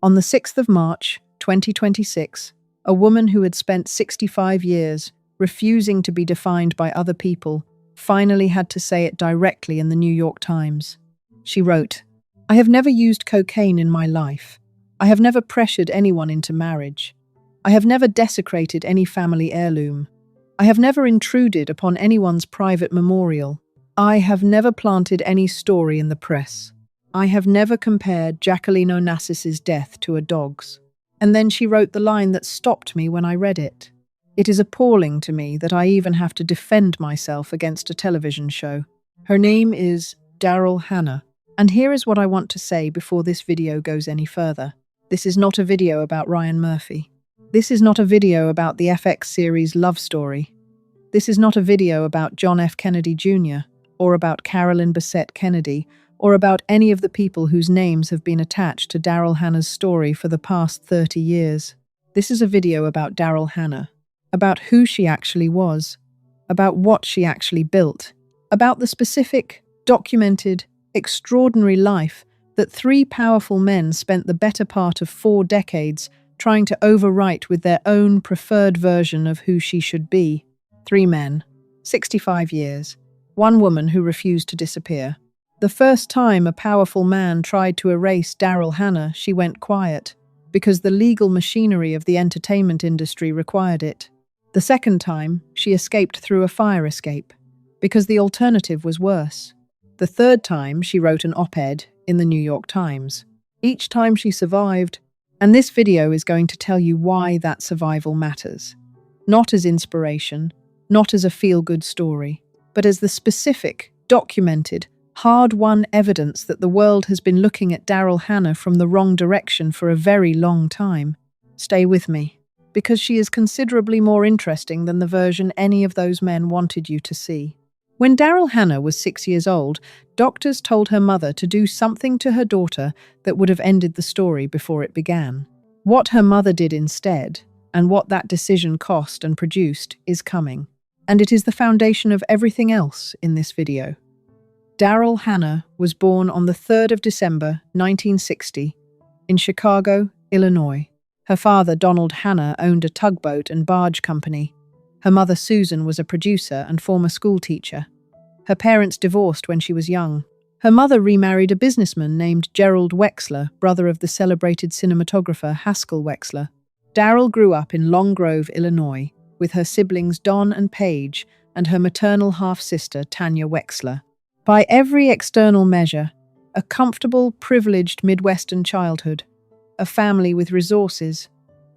On the 6th of March, 2026, a woman who had spent 65 years refusing to be defined by other people finally had to say it directly in the New York Times. She wrote, "I have never used cocaine in my life. I have never pressured anyone into marriage. I have never desecrated any family heirloom. I have never intruded upon anyone's private memorial. I have never planted any story in the press. I have never compared Jacqueline Onassis's death to a dog's." And then she wrote the line that stopped me when I read it. "It is appalling to me that I even have to defend myself against a television show." Her name is Daryl Hannah. And here is what I want to say before this video goes any further. This is not a video about Ryan Murphy. This is not a video about the FX series Love Story. This is not a video about John F. Kennedy Jr. or about Carolyn Bessette Kennedy or about any of the people whose names have been attached to Daryl Hannah's story for the past 30 years. This is a video about Daryl Hannah, about who she actually was, about what she actually built, about the specific, documented, extraordinary life that three powerful men spent the better part of 4 decades trying to overwrite with their own preferred version of who she should be. 3 men, 65 years, 1 woman who refused to disappear. The first time a powerful man tried to erase Daryl Hannah, she went quiet, because the legal machinery of the entertainment industry required it. The second time, she escaped through a fire escape, because the alternative was worse. The third time, she wrote an op-ed in the New York Times. Each time she survived, and this video is going to tell you why that survival matters. Not as inspiration, not as a feel-good story, but as the specific, documented, hard-won evidence that the world has been looking at Daryl Hannah from the wrong direction for a very long time. Stay with me, because she is considerably more interesting than the version any of those men wanted you to see. When Daryl Hannah was 6 years old, doctors told her mother to do something to her daughter that would have ended the story before it began. What her mother did instead, and what that decision cost and produced, is coming. And it is the foundation of everything else in this video. Daryl Hannah was born on the 3rd of December, 1960, in Chicago, Illinois. Her father, Donald Hannah, owned a tugboat and barge company. Her mother, Susan, was a producer and former schoolteacher. Her parents divorced when she was young. Her mother remarried a businessman named Gerald Wexler, brother of the celebrated cinematographer Haskell Wexler. Daryl grew up in Long Grove, Illinois, with her siblings Don and Paige and her maternal half-sister Tanya Wexler. By every external measure, a comfortable, privileged Midwestern childhood, a family with resources,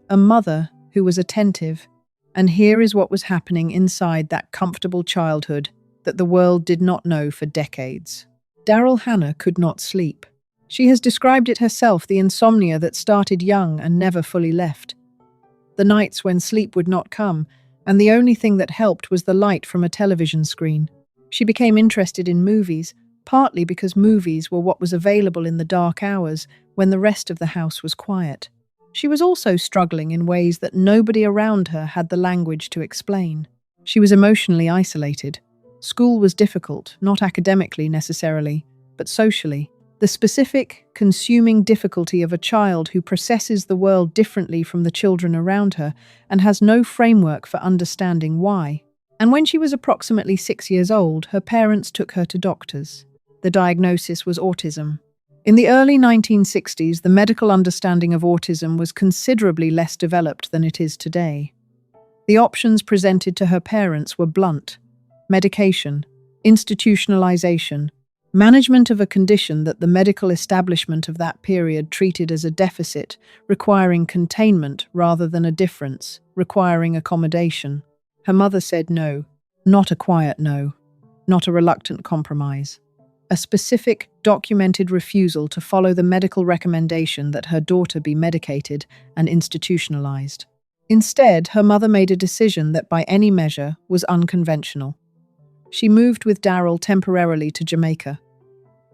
a mother who was attentive. And here is what was happening inside that comfortable childhood that the world did not know for decades. Daryl Hannah could not sleep. She has described it herself, the insomnia that started young and never fully left. The nights when sleep would not come, and the only thing that helped was the light from a television screen. She became interested in movies, partly because movies were what was available in the dark hours when the rest of the house was quiet. She was also struggling in ways that nobody around her had the language to explain. She was emotionally isolated. School was difficult, not academically necessarily, but socially. The specific, consuming difficulty of a child who processes the world differently from the children around her and has no framework for understanding why. And when she was approximately 6 years old, her parents took her to doctors. The diagnosis was autism. In the early 1960s, the medical understanding of autism was considerably less developed than it is today. The options presented to her parents were blunt: medication, institutionalization, management of a condition that the medical establishment of that period treated as a deficit, requiring containment rather than a difference, requiring accommodation. Her mother said no, not a quiet no, not a reluctant compromise. A specific, documented refusal to follow the medical recommendation that her daughter be medicated and institutionalized. Instead, her mother made a decision that by any measure was unconventional. She moved with Daryl temporarily to Jamaica.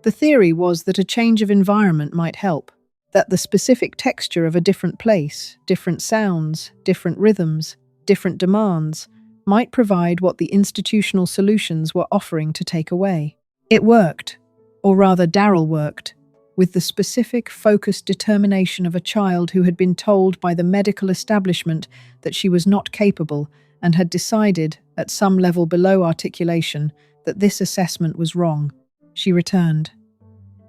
The theory was that a change of environment might help, that the specific texture of a different place, different sounds, different rhythms, different demands, might provide what the institutional solutions were offering to take away. It worked, or rather Daryl worked. with the specific, focused determination of a child who had been told by the medical establishment that she was not capable and had decided, at some level below articulation, that this assessment was wrong. She returned.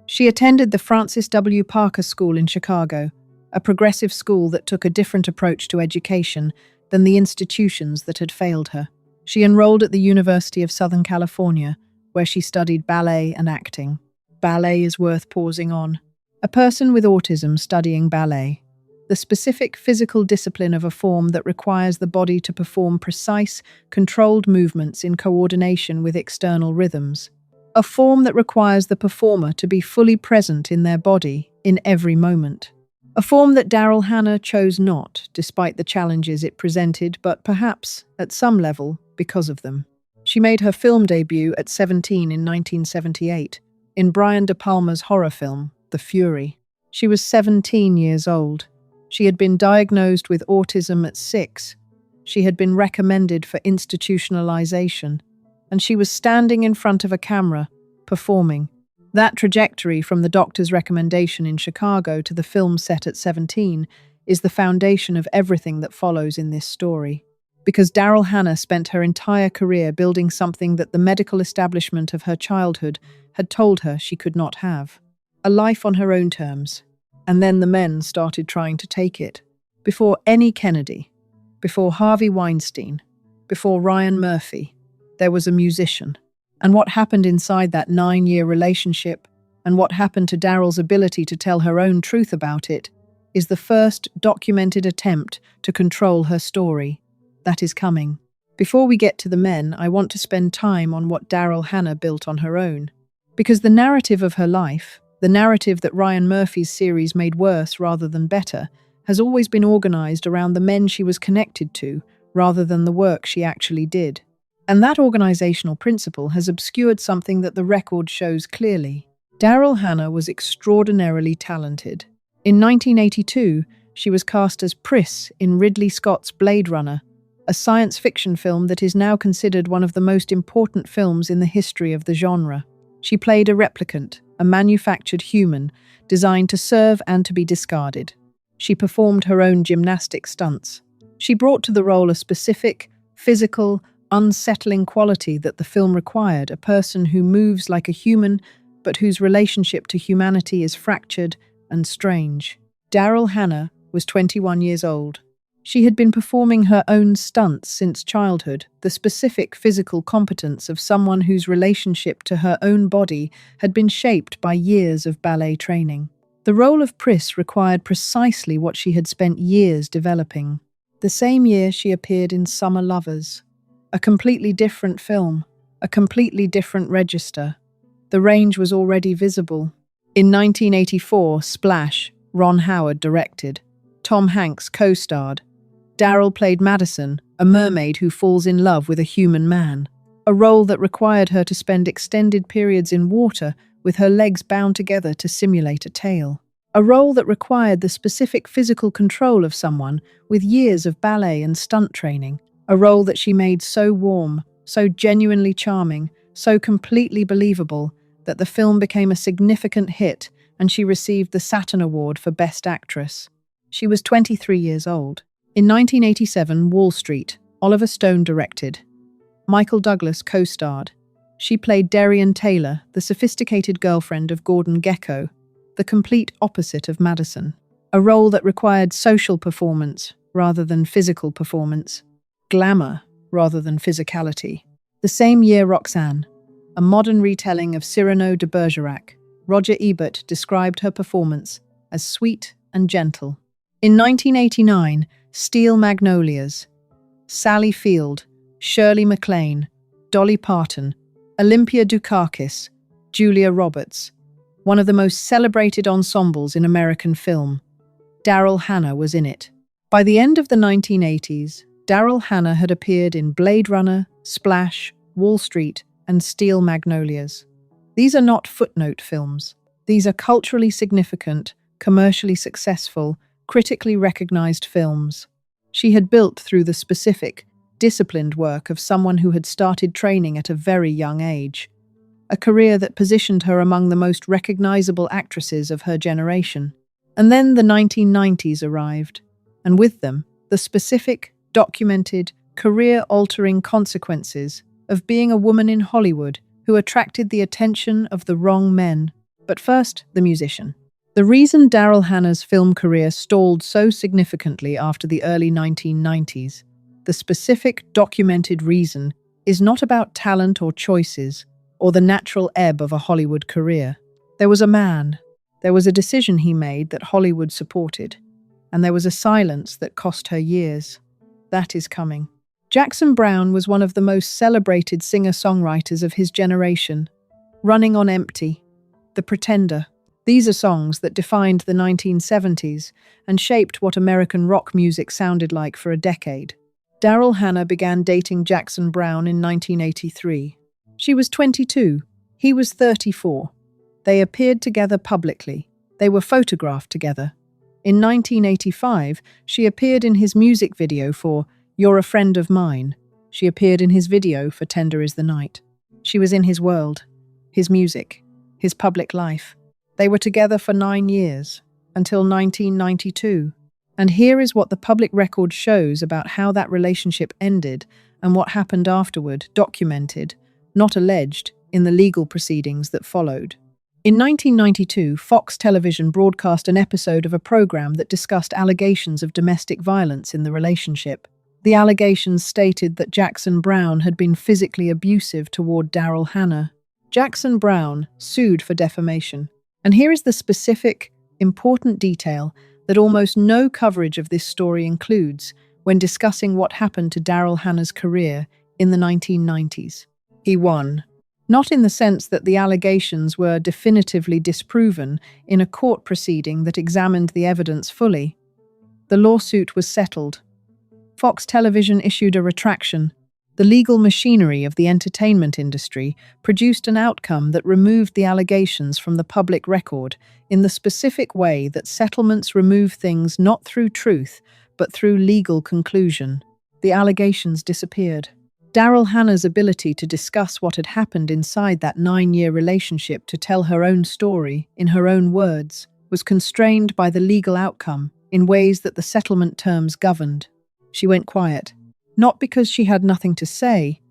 She attended the Francis W. Parker School in Chicago, a progressive school that took a different approach to education than the institutions that had failed her. She enrolled at the University of Southern California, where she studied ballet and acting. Ballet is worth pausing on. A person with autism studying ballet, the specific physical discipline of a form that requires the body to perform precise, controlled movements in coordination with external rhythms. A form that requires the performer to be fully present in their body in every moment. A form that Daryl Hannah chose not, despite the challenges it presented, but perhaps, at some level, because of them. She made her film debut at 17 in 1978, in Brian De Palma's horror film, The Fury. She was 17 years old. She had been diagnosed with autism at 6. She had been recommended for institutionalization, and she was standing in front of a camera, performing. That trajectory from the doctor's recommendation in Chicago to the film set at 17 is the foundation of everything that follows in this story. Because Daryl Hannah spent her entire career building something that the medical establishment of her childhood had told her she could not have. A life on her own terms. And then the men started trying to take it. Before any Kennedy, before Harvey Weinstein, before Ryan Murphy, there was a musician. And what happened inside that 9-year relationship, and what happened to Daryl's ability to tell her own truth about it, is the first documented attempt to control her story. That is coming. Before we get to the men, I want to spend time on what Daryl Hannah built on her own. Because the narrative of her life, the narrative that Ryan Murphy's series made worse rather than better, has always been organized around the men she was connected to, rather than the work she actually did. And that organizational principle has obscured something that the record shows clearly. Daryl Hannah was extraordinarily talented. In 1982, she was cast as Pris in Ridley Scott's Blade Runner, a science fiction film that is now considered one of the most important films in the history of the genre. She played a replicant, a manufactured human, designed to serve and to be discarded. She performed her own gymnastic stunts. She brought to the role a specific, physical, unsettling quality that the film required, a person who moves like a human, but whose relationship to humanity is fractured and strange. Daryl Hannah was 21 years old. She had been performing her own stunts since childhood, the specific physical competence of someone whose relationship to her own body had been shaped by years of ballet training. The role of Pris required precisely what she had spent years developing. The same year she appeared in Summer Lovers, a completely different film, a completely different register. The range was already visible. In 1984, Splash, Ron Howard directed. Tom Hanks co-starred. Daryl played Madison, a mermaid who falls in love with a human man, a role that required her to spend extended periods in water with her legs bound together to simulate a tail. A role that required the specific physical control of someone with years of ballet and stunt training. A role that she made so warm, so genuinely charming, so completely believable that the film became a significant hit and she received the Saturn Award for Best Actress. She was 23 years old. In 1987, Wall Street, Oliver Stone directed. Michael Douglas co-starred. She played Darian Taylor, the sophisticated girlfriend of Gordon Gekko, the complete opposite of Madison. A role that required social performance rather than physical performance. Glamour rather than physicality. The same year, Roxanne, a modern retelling of Cyrano de Bergerac, Roger Ebert described her performance as sweet and gentle. In 1989, Steel Magnolias, Sally Field, Shirley MacLaine, Dolly Parton, Olympia Dukakis, Julia Roberts, one of the most celebrated ensembles in American film. Daryl Hannah was in it. By the end of the 1980s, Daryl Hannah had appeared in Blade Runner, Splash, Wall Street, and Steel Magnolias. These are not footnote films. These are culturally significant, commercially successful, critically recognized films. She had built through the specific, disciplined work of someone who had started training at a very young age. a career that positioned her among the most recognizable actresses of her generation. And then the 1990s arrived, and with them, the specific, documented, career-altering consequences of being a woman in Hollywood who attracted the attention of the wrong men. But first, the musician. The reason Daryl Hannah's film career stalled so significantly after the early 1990s, the specific, documented reason, is not about talent or choices, or the natural ebb of a Hollywood career. There was a man. There was a decision he made that Hollywood supported, and there was a silence that cost her years. That is coming. Jackson Browne was one of the most celebrated singer-songwriters of his generation. Running on Empty, The Pretender. These are songs that defined the 1970s and shaped what American rock music sounded like for a decade. Daryl Hannah began dating Jackson Browne in 1983. She was 22. He was 34. They appeared together publicly. They were photographed together. In 1985, she appeared in his music video for You're a Friend of Mine. She appeared in his video for Tender is the Night. She was in his world, his music, his public life. They were together for 9 years, until 1992. And here is what the public record shows about how that relationship ended and what happened afterward, documented, not alleged, in the legal proceedings that followed. In 1992, Fox Television broadcast an episode of a program that discussed allegations of domestic violence in the relationship. The allegations stated that Jackson Browne had been physically abusive toward Daryl Hannah. Jackson Browne sued for defamation. And here is the specific, important detail that almost no coverage of this story includes when discussing what happened to Daryl Hannah's career in the 1990s. He won. Not in the sense that the allegations were definitively disproven in a court proceeding that examined the evidence fully. The lawsuit was settled. Fox Television issued a retraction. The legal machinery of the entertainment industry produced an outcome that removed the allegations from the public record in the specific way that settlements remove things not through truth, but through legal conclusion. The allegations disappeared. Daryl Hannah's ability to discuss what had happened inside that 9-year relationship to tell her own story, in her own words, was constrained by the legal outcome in ways that the settlement terms governed. She went quiet. Not because she had nothing to say,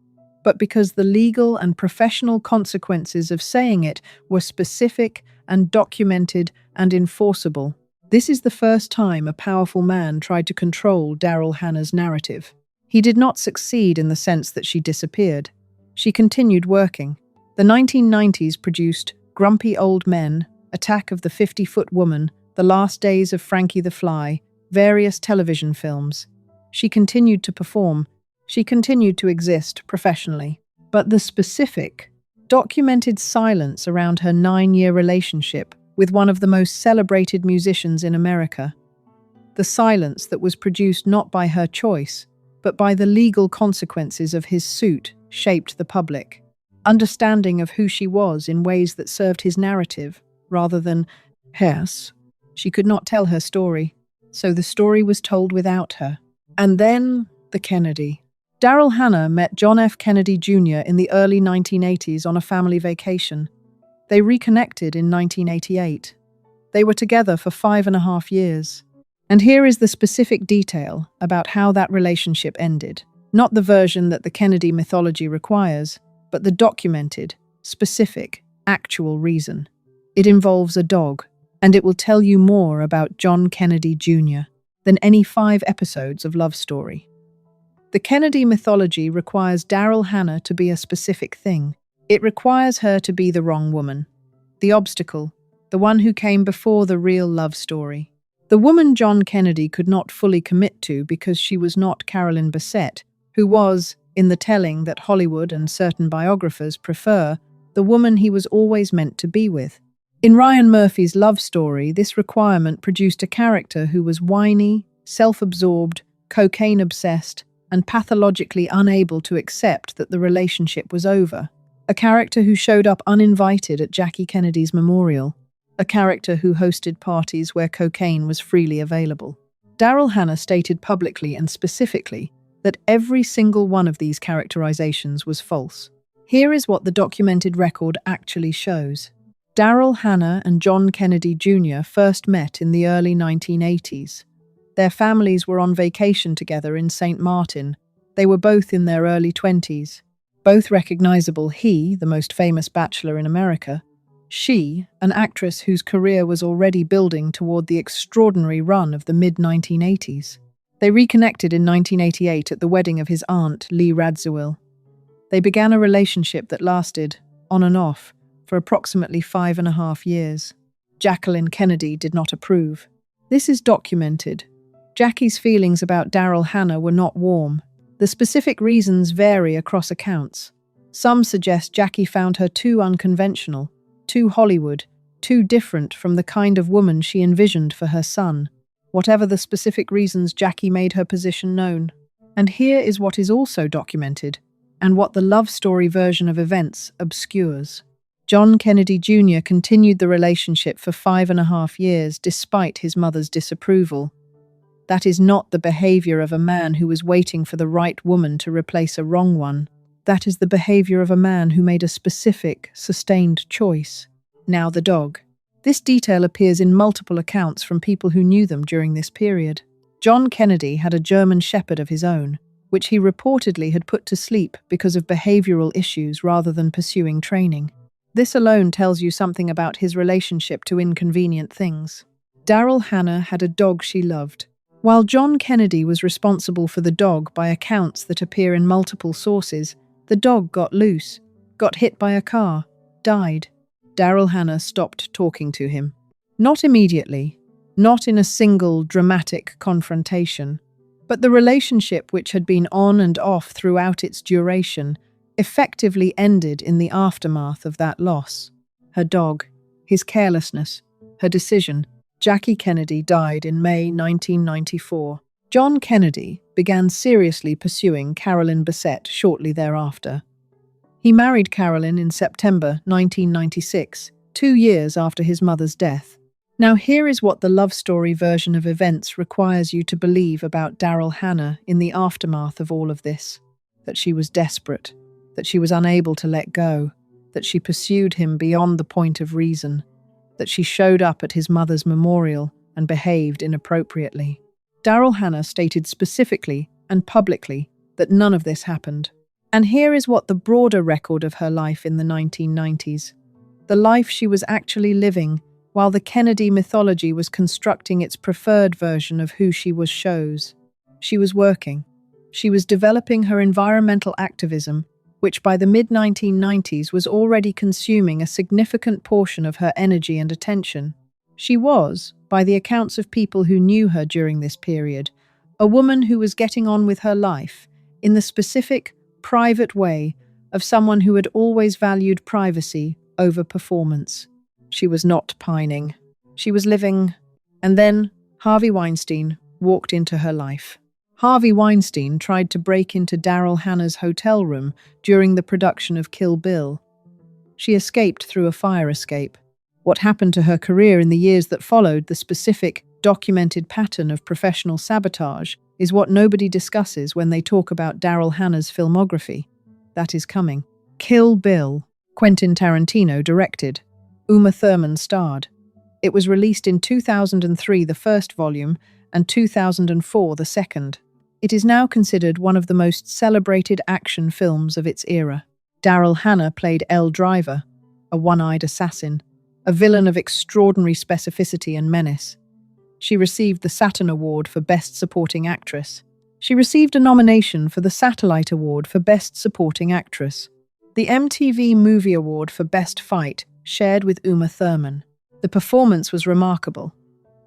but because the legal and professional consequences of saying it were specific and documented and enforceable. This is the first time a powerful man tried to control Daryl Hannah's narrative. He did not succeed in the sense that she disappeared. She continued working. The 1990s produced Grumpy Old Men, Attack of the 50-Foot Woman, The Last Days of Frankie the Fly, various television films. She continued to perform. She continued to exist professionally. But the specific, documented silence around her 9-year relationship with one of the most celebrated musicians in America, the silence that was produced not by her choice, but by the legal consequences of his suit, shaped the public. Understanding of who she was in ways that served his narrative, rather than hers. She could not tell her story, so the story was told without her. And then, the Kennedy. Daryl Hannah met John F. Kennedy Jr. in the early 1980s on a family vacation. They reconnected in 1988. They were together for 5.5 years. And here is the specific detail about how that relationship ended. Not the version that the Kennedy mythology requires, but the documented, specific, actual reason. It involves a dog, and it will tell you more about John Kennedy Jr. than any 5 episodes of Love Story. The Kennedy mythology requires Daryl Hannah to be a specific thing. It requires her to be the wrong woman, the obstacle, the one who came before the real love story. The woman John Kennedy could not fully commit to because she was not Carolyn Bessette, who was, in the telling that Hollywood and certain biographers prefer, the woman he was always meant to be with. In Ryan Murphy's Love Story, this requirement produced a character who was whiny, self-absorbed, cocaine-obsessed, and pathologically unable to accept that the relationship was over. A character who showed up uninvited at Jackie Kennedy's memorial. A character who hosted parties where cocaine was freely available. Daryl Hannah stated publicly and specifically that every single one of these characterizations was false. Here is what the documented record actually shows. Daryl Hannah and John Kennedy Jr. first met in the early 1980s. Their families were on vacation together in St. Martin. They were both in their early 20s. Both recognizable, he, the most famous bachelor in America, she, an actress whose career was already building toward the extraordinary run of the mid-1980s. They reconnected in 1988 at the wedding of his aunt, Lee Radziwill. They began a relationship that lasted, on and off, for approximately 5.5 years. Jacqueline Kennedy did not approve. This is documented. Jackie's feelings about Daryl Hannah were not warm. The specific reasons vary across accounts. Some suggest Jackie found her too unconventional, too Hollywood, too different from the kind of woman she envisioned for her son. Whatever the specific reasons, Jackie made her position known. And here is what is also documented, and what the love story version of events obscures. John Kennedy Jr. continued the relationship for 5.5 years despite his mother's disapproval. That is not the behavior of a man who was waiting for the right woman to replace a wrong one. That is the behavior of a man who made a specific, sustained choice. Now the dog. This detail appears in multiple accounts from people who knew them during this period. John Kennedy had a German Shepherd of his own, which he reportedly had put to sleep because of behavioral issues rather than pursuing training. This alone tells you something about his relationship to inconvenient things. Daryl Hannah had a dog she loved. While John Kennedy was responsible for the dog by accounts that appear in multiple sources, the dog got loose, got hit by a car, died. Daryl Hannah stopped talking to him. Not immediately, not in a single dramatic confrontation, but the relationship, which had been on and off throughout its duration, effectively ended in the aftermath of that loss. Her dog, his carelessness, her decision. Jackie Kennedy died in May 1994. John Kennedy began seriously pursuing Carolyn Bessette shortly thereafter. He married Carolyn in September 1996, 2 years after his mother's death. Now here is what the love story version of events requires you to believe about Daryl Hannah in the aftermath of all of this. That she was desperate, that she was unable to let go, that she pursued him beyond the point of reason, that she showed up at his mother's memorial and behaved inappropriately. Daryl Hannah stated specifically and publicly that none of this happened. And here is what the broader record of her life in the 1990s. The life she was actually living while the Kennedy mythology was constructing its preferred version of who she was shows. She was working. She was developing her environmental activism, which by the mid-1990s was already consuming a significant portion of her energy and attention. She was, by the accounts of people who knew her during this period, a woman who was getting on with her life in the specific, private way of someone who had always valued privacy over performance. She was not pining. She was living. And then Harvey Weinstein walked into her life. Harvey Weinstein tried to break into Daryl Hannah's hotel room during the production of Kill Bill. She escaped through a fire escape. What happened to her career in the years that followed, the specific, documented pattern of professional sabotage, is what nobody discusses when they talk about Daryl Hannah's filmography. That is coming. Kill Bill. Quentin Tarantino directed. Uma Thurman starred. It was released in 2003, the first volume, and 2004, the second. It is now considered one of the most celebrated action films of its era. Daryl Hannah played Elle Driver, a one-eyed assassin, a villain of extraordinary specificity and menace. She received the Saturn Award for Best Supporting Actress. She received a nomination for the Satellite Award for Best Supporting Actress. The MTV Movie Award for Best Fight, shared with Uma Thurman. The performance was remarkable.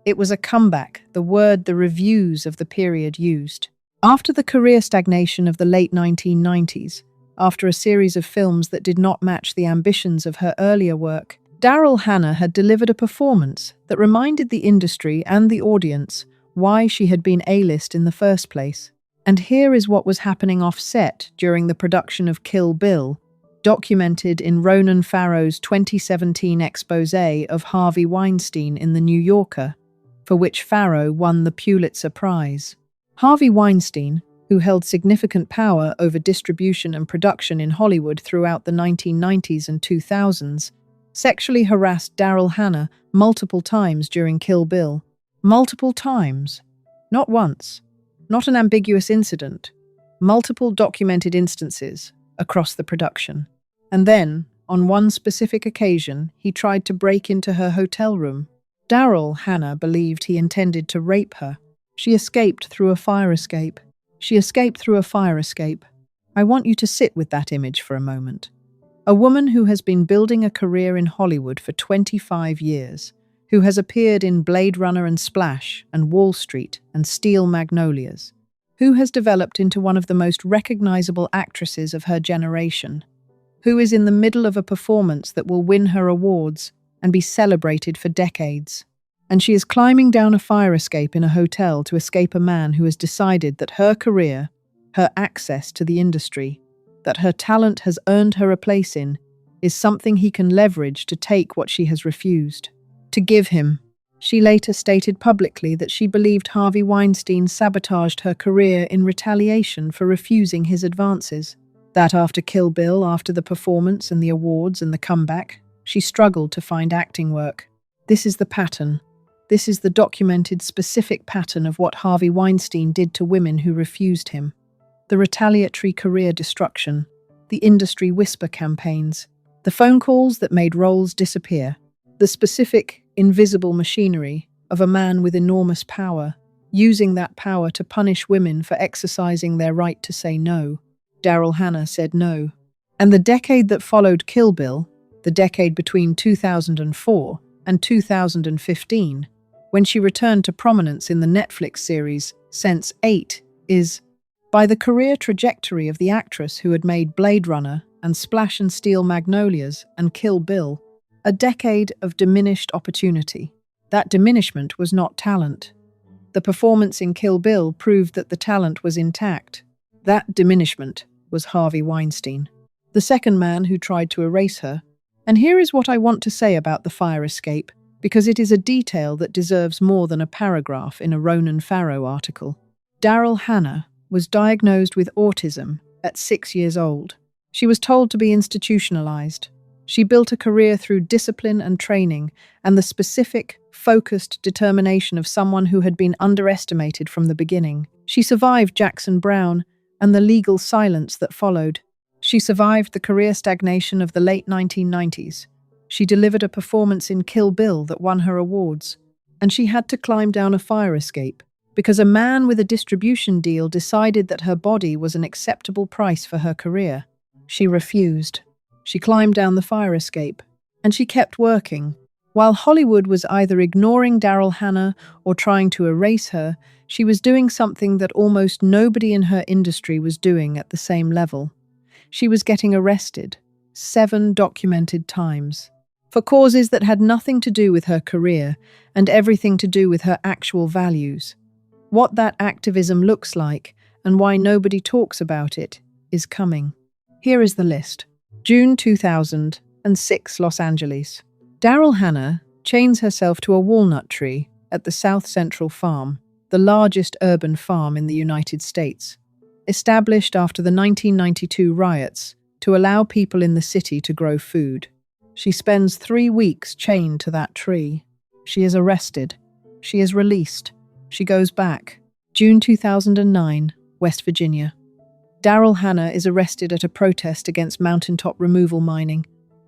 It was a comeback, the word the reviews of the period used. After the career stagnation of the late 1990s, after a series of films that did not match the ambitions of her earlier work, Daryl Hannah had delivered a performance that reminded the industry and the audience why she had been A-list in the first place. And here is what was happening off-set during the production of Kill Bill, documented in Ronan Farrow's 2017 exposé of Harvey Weinstein in The New Yorker, for which Farrow won the Pulitzer Prize. Harvey Weinstein, who who held significant power over distribution and production in Hollywood throughout the 1990s and 2000s, sexually harassed Daryl Hannah multiple times during Kill Bill. Multiple times. Not once. Not an ambiguous incident. Multiple documented instances across the production. And then, on one specific occasion, he tried to break into her hotel room. Daryl Hannah believed he intended to rape her. She escaped through a fire escape. I want you to sit with that image for a moment. A woman who has been building a career in Hollywood for 25 years, who has appeared in Blade Runner and Splash and Wall Street and Steel Magnolias, who has developed into one of the most recognizable actresses of her generation, who is in the middle of a performance that will win her awards and be celebrated for decades. And she is climbing down a fire escape in a hotel to escape a man who has decided that her career, her access to the industry, that her talent has earned her a place in, is something he can leverage to take what she has refused to give him. She later stated publicly that she believed Harvey Weinstein sabotaged her career in retaliation for refusing his advances. That after Kill Bill, after the performance and the awards and the comeback, she struggled to find acting work. This is the pattern. This is the documented specific pattern of what Harvey Weinstein did to women who refused him. The retaliatory career destruction, the industry whisper campaigns, the phone calls that made roles disappear, the specific, invisible machinery of a man with enormous power, using that power to punish women for exercising their right to say no. Daryl Hannah said no. And the decade that followed Kill Bill, the decade between 2004 and 2015, when she returned to prominence in the Netflix series Sense8, is, by the career trajectory of the actress who had made Blade Runner and Splash and Steel Magnolias and Kill Bill, a decade of diminished opportunity. That diminishment was not talent. The performance in Kill Bill proved that the talent was intact. That diminishment was Harvey Weinstein, the second man who tried to erase her. And here is what I want to say about the fire escape, because it is a detail that deserves more than a paragraph in a Ronan Farrow article. Daryl Hannah was diagnosed with autism at 6 years old. She was told to be institutionalized. She built a career through discipline and training and the specific, focused determination of someone who had been underestimated from the beginning. She survived Jackson Browne and the legal silence that followed. She survived the career stagnation of the late 1990s. She delivered a performance in Kill Bill that won her awards. And she had to climb down a fire escape because a man with a distribution deal decided that her body was an acceptable price for her career. She refused. She climbed down the fire escape, and she kept working. While Hollywood was either ignoring Daryl Hannah or trying to erase her, she was doing something that almost nobody in her industry was doing at the same level. She was getting arrested, 7 documented times, for causes that had nothing to do with her career and everything to do with her actual values. What that activism looks like and why nobody talks about it is coming. Here is the list. June 2006, Los Angeles. Daryl Hannah chains herself to a walnut tree at the South Central Farm, the largest urban farm in the United States, established after the 1992 riots to allow people in the city to grow food. She spends 3 weeks chained to that tree. She is arrested. She is released. She goes back. June 2009, West Virginia. Daryl Hannah is arrested at a protest against mountaintop removal mining,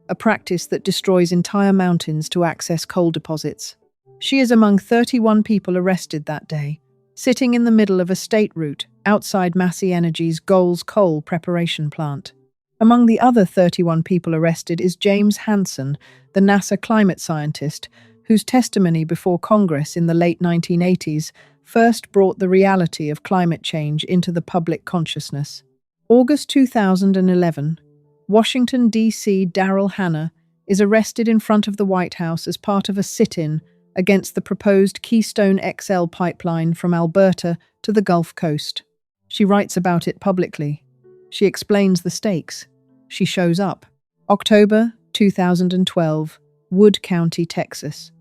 a practice that destroys entire mountains to access coal deposits. She is among 31 people arrested that day, sitting in the middle of a state route outside Massey Energy's Goals coal preparation plant. Among the other 31 people arrested is James Hansen, the NASA climate scientist, whose testimony before Congress in the late 1980s first brought the reality of climate change into the public consciousness. August 2011, Washington, D.C. Daryl Hannah is arrested in front of the White House as part of a sit-in against the proposed Keystone XL pipeline from Alberta to the Gulf Coast. She writes about it publicly. She explains the stakes. She shows up. October 2012, Wood County, Texas.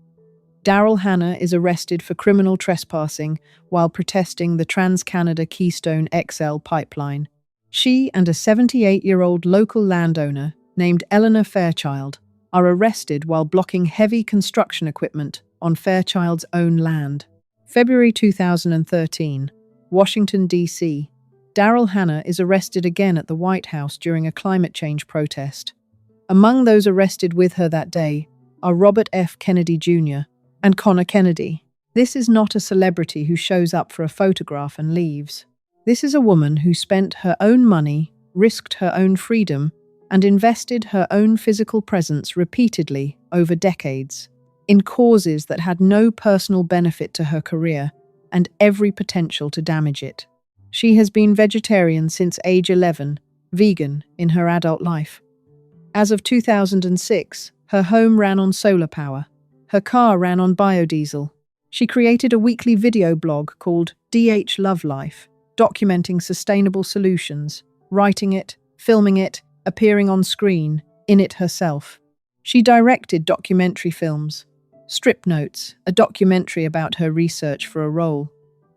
Daryl Hannah is arrested for criminal trespassing while protesting the Trans-Canada Keystone XL pipeline. She and a 78-year-old local landowner named Eleanor Fairchild are arrested while blocking heavy construction equipment on Fairchild's own land. February 2013, Washington, D.C. Daryl Hannah is arrested again at the White House during a climate change protest. Among those arrested with her that day are Robert F. Kennedy Jr. and Connor Kennedy. This is not a celebrity who shows up for a photograph and leaves. This is a woman who spent her own money, risked her own freedom, and invested her own physical presence repeatedly over decades in causes that had no personal benefit to her career and every potential to damage it. She has been vegetarian since age 11, vegan in her adult life. As of 2006, her home ran on solar power. Her car ran on biodiesel. She created a weekly video blog called DH Love Life, documenting sustainable solutions, writing it, filming it, appearing on screen, in it herself. She directed documentary films. Strip Notes, a documentary about her research for a role.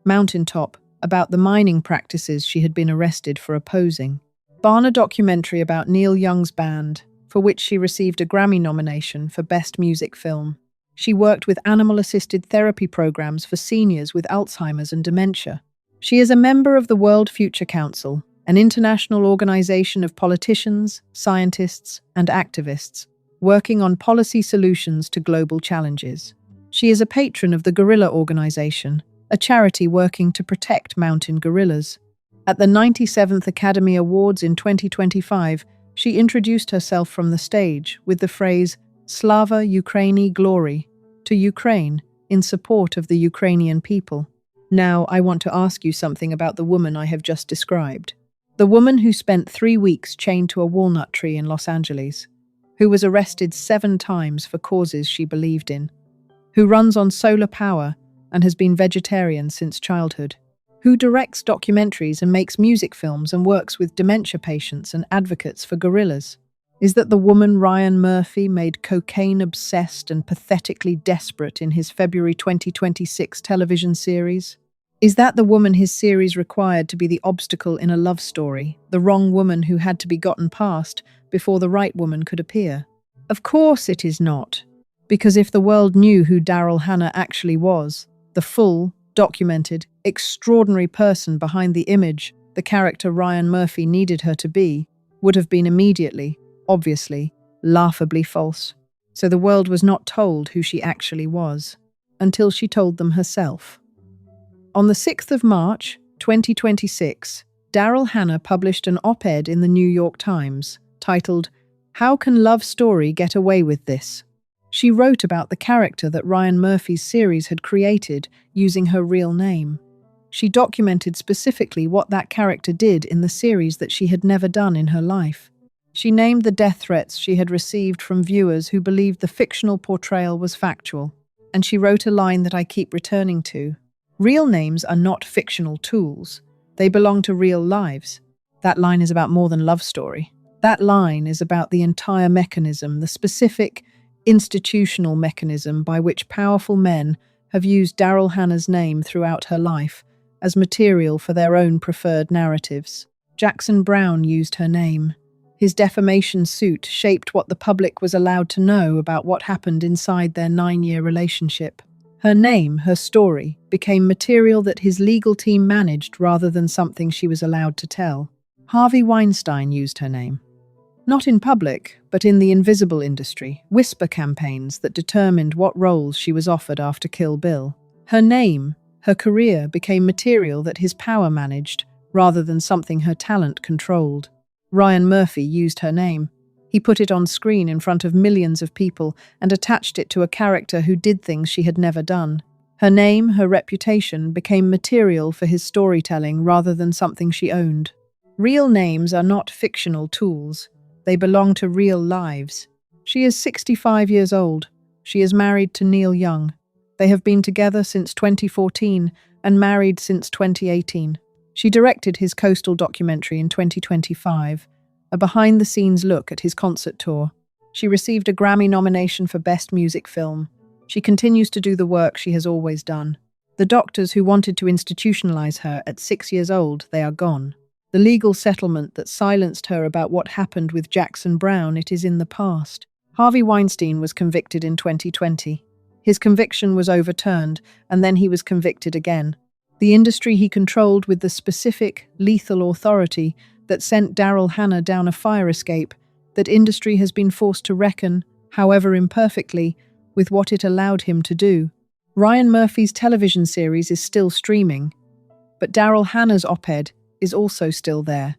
Mountaintop, about the mining practices she had been arrested for opposing. Barna documentary about Neil Young's band, for which she received a Grammy nomination for Best Music Film. She worked with animal-assisted therapy programs for seniors with Alzheimer's and dementia. She is a member of the World Future Council, an international organization of politicians, scientists, and activists, working on policy solutions to global challenges. She is a patron of the Gorilla Organization, a charity working to protect mountain gorillas. At the 97th Academy Awards in 2025, she introduced herself from the stage with the phrase "Slava Ukraini Glory" to Ukraine in support of the Ukrainian people. Now, I want to ask you something about the woman I have just described. The woman who spent 3 weeks chained to a walnut tree in Los Angeles, who was arrested 7 times for causes she believed in, who runs on solar power and has been vegetarian since childhood, who directs documentaries and makes music films and works with dementia patients and advocates for gorillas. Is that the woman Ryan Murphy made cocaine-obsessed and pathetically desperate in his February 2026 television series? Is that the woman his series required to be the obstacle in a love story, the wrong woman who had to be gotten past before the right woman could appear? Of course it is not, because if the world knew who Daryl Hannah actually was, the full, documented, extraordinary person behind the image the character Ryan Murphy needed her to be, would have been immediately, obviously, laughably false. So the world was not told who she actually was, until she told them herself. On the 6th of March, 2026, Daryl Hannah published an op-ed in the New York Times, titled, "How Can Love Story Get Away with This?" She wrote about the character that Ryan Murphy's series had created using her real name. She documented specifically what that character did in the series that she had never done in her life. She named the death threats she had received from viewers who believed the fictional portrayal was factual. And she wrote a line that I keep returning to. Real names are not fictional tools. They belong to real lives. That line is about more than love story. That line is about the entire mechanism, the specific, institutional mechanism by which powerful men have used Daryl Hannah's name throughout her life as material for their own preferred narratives. Jackson Brown used her name. His defamation suit shaped what the public was allowed to know about what happened inside their 9-year relationship. Her name, her story, became material that his legal team managed rather than something she was allowed to tell. Harvey Weinstein used her name. Not in public, but in the invisible industry, whisper campaigns that determined what roles she was offered after Kill Bill. Her name, her career became material that his power managed rather than something her talent controlled. Ryan Murphy used her name. He put it on screen in front of millions of people and attached it to a character who did things she had never done. Her name, her reputation, became material for his storytelling rather than something she owned. Real names are not fictional tools. They belong to real lives. She is 65 years old. She is married to Neil Young. They have been together since 2014 and married since 2018. She directed his Coastal documentary in 2025, a behind-the-scenes look at his concert tour. She received a Grammy nomination for Best Music Film. She continues to do the work she has always done. The doctors who wanted to institutionalize her at 6 years old, they are gone. The legal settlement that silenced her about what happened with Jackson Brown, it is in the past. Harvey Weinstein was convicted in 2020. His conviction was overturned, and then he was convicted again. The industry he controlled with the specific, lethal authority that sent Daryl Hannah down a fire escape, that industry has been forced to reckon, however imperfectly, with what it allowed him to do. Ryan Murphy's television series is still streaming, but Daryl Hannah's op-ed is also still there,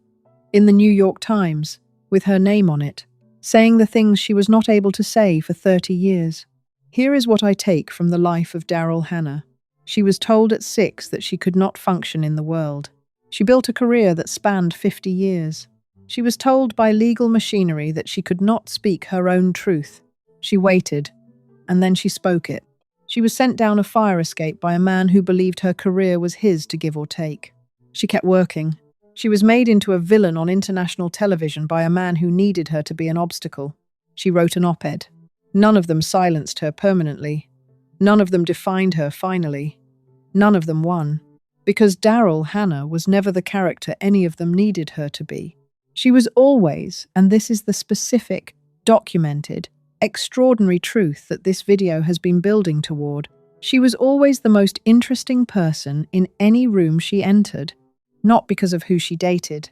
in the New York Times, with her name on it, saying the things she was not able to say for 30 years. Here is what I take from the life of Daryl Hannah. She was told at 6 that she could not function in the world. She built a career that spanned 50 years. She was told by legal machinery that she could not speak her own truth. She waited, and then she spoke it. She was sent down a fire escape by a man who believed her career was his to give or take. She kept working. She was made into a villain on international television by a man who needed her to be an obstacle. She wrote an op-ed. None of them silenced her permanently. None of them defined her finally. None of them won. Because Daryl Hannah was never the character any of them needed her to be. She was always, and this is the specific, documented, extraordinary truth that this video has been building toward, she was always the most interesting person in any room she entered. Not because of who she dated,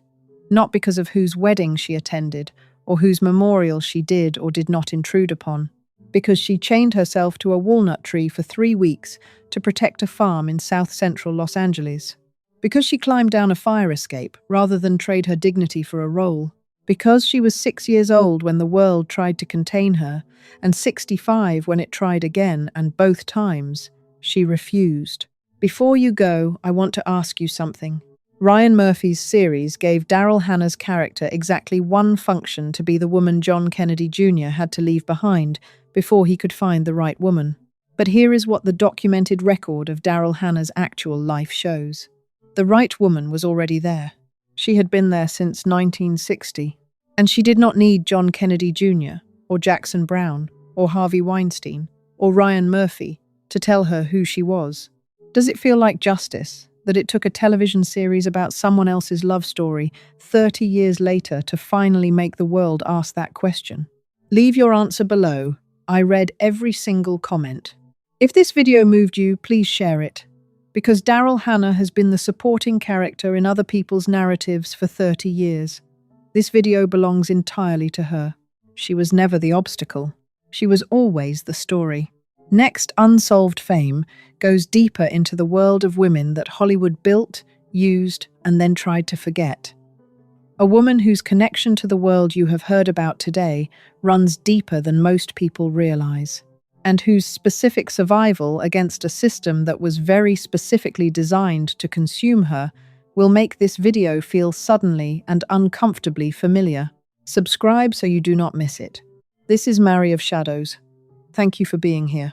not because of whose wedding she attended, or whose memorial she did or did not intrude upon. Because she chained herself to a walnut tree for 3 weeks to protect a farm in south-central Los Angeles. Because she climbed down a fire escape rather than trade her dignity for a role. Because she was 6 years old when the world tried to contain her, and 65 when it tried again, and both times, she refused. Before you go, I want to ask you something. Ryan Murphy's series gave Daryl Hannah's character exactly one function to be the woman John Kennedy Jr. had to leave behind before he could find the right woman. But here is what the documented record of Daryl Hannah's actual life shows. The right woman was already there. She had been there since 1960. And she did not need John Kennedy Jr., or Jackson Brown, or Harvey Weinstein, or Ryan Murphy to tell her who she was. Does it feel like justice that it took a television series about someone else's love story 30 years later to finally make the world ask that question? Leave your answer below. I read every single comment. If this video moved you, please share it. Because Daryl Hannah has been the supporting character in other people's narratives for 30 years. This video belongs entirely to her. She was never the obstacle. She was always the story. Next, Unsolved Fame goes deeper into the world of women that Hollywood built, used, and then tried to forget. A woman whose connection to the world you have heard about today runs deeper than most people realize, and whose specific survival against a system that was very specifically designed to consume her will make this video feel suddenly and uncomfortably familiar. Subscribe so you do not miss it. This is Mary of Shadows. Thank you for being here.